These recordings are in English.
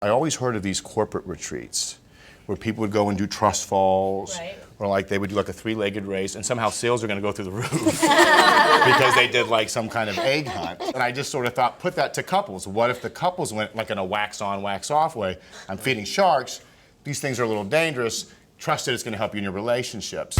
I always heard of these corporate retreats where people would go and do trust falls, right. or like they would do like a three-legged race, and somehow sales are going to go through the roof because they did like some kind of egg hunt. And I just sort of thought, put that to couples. What if the couples went like in a wax-on, wax-off way? I'm feeding sharks. These things are a little dangerous. Trust that it's going to help you in your relationships.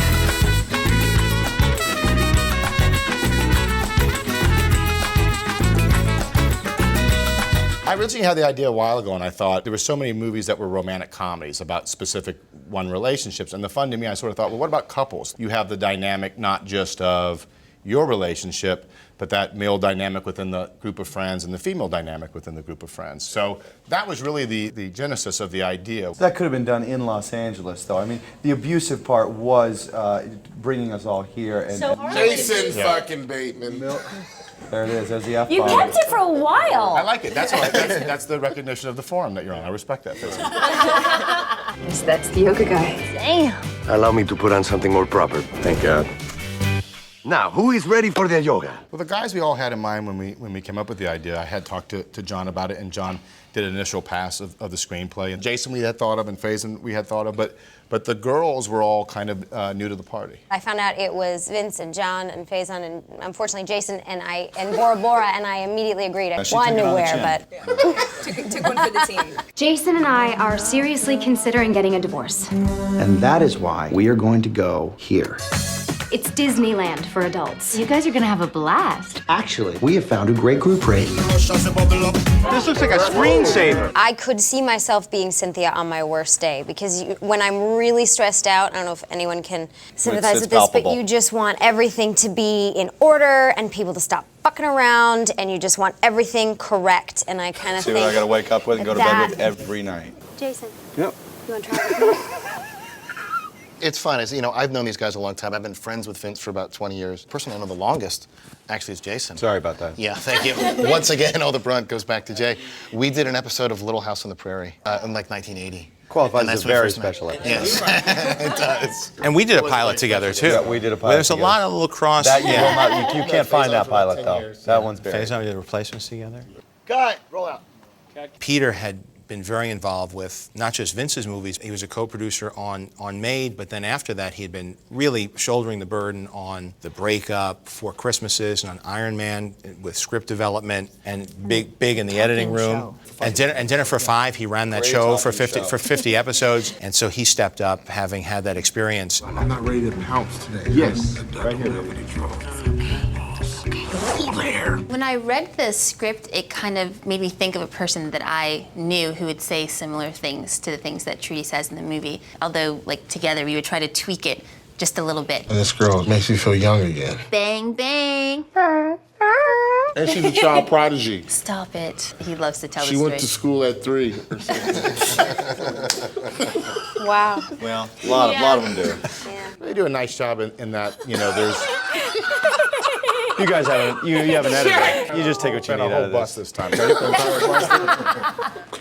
I originally had the idea a while ago, and I thought there were so many movies that were romantic comedies about specific one relationships. And the fun to me, I sort of thought, well, what about couples? You have the dynamic not just of your relationship, but that male dynamic within the group of friends and the female dynamic within the group of friends. So that was really the genesis of the idea. That could have been done in Los Angeles, though. I mean, the abusive part was bringing us all here. And, Jason fucking Bateman. There it is. There's the F-bomb. You kept it for a while. I like it. That's the recognition of the forum that you're on. I respect that. Yes, that's the yoga guy. Damn. Allow me to put on something more proper. Thank God. Now, who is ready for their yoga? Well, the guys we all had in mind when we came up with the idea, I had talked to John about it, and John did an initial pass of the screenplay. And Jason we had thought of, and Faison we had thought of, but the girls were all kind of new to the party. I found out it was Vince and John and Faison and unfortunately Jason and Bora Bora, and I immediately agreed. Well, I knew where, but Took one for the team. Jason and I are seriously considering getting a divorce. And that is why we are going to go here. It's Disneyland for adults. You guys are gonna have a blast. Actually, we have found a great group rate. This looks like a screensaver. I could see myself being Cynthia on my worst day because when I'm really stressed out, I don't know if anyone can sympathize with this, but you just want everything to be in order and people to stop fucking around, and you just want everything correct. And I kind of think See what I gotta wake up with and go to bed with every night. Jason, Yep. you want to try with me? It's fun. It's, you know, I've known these guys a long time. I've been friends with Vince for about 20 years. The person I know the longest, actually, is Jason. Sorry about that. Yeah, thank you. Once again, all the brunt goes back to Jay. We did an episode of Little House on the Prairie in like 1980. Qualifies And as that's a when we very first met. special episode. Yes, it does. And we did a pilot together, too. Yeah, we did a pilot There's a together. lot of little cross. That you will not, you can't find that pilot, though. That one's buried. Faison, we did replacements together. Cut. Roll out. Peter had been very involved with not just Vince's movies. He was a co-producer on Made, but then after that, he had been really shouldering the burden on The Breakup, Four Christmases, and on Iron Man with script development, and big in the editing room. And Dinner for Five, he ran that show for 50 episodes, and so he stepped up, having had that experience. I'm not ready to pounce today. Yes, right here. When I read the script, it kind of made me think of a person that I knew who would say similar things to the things that Trudy says in the movie. Although, like, together we would try to tweak it just a little bit. And this girl makes me feel young again. Bang, bang. And she's a child prodigy. Stop it. He loves to tell the She story. went to school at 3 or something. Wow. Well, a lot of them do. Yeah. They do a nice job in that, you know, there's You guys haven't, you have an editor. You just take what you been need a out whole of bus this. this time. Can I get the entire bus?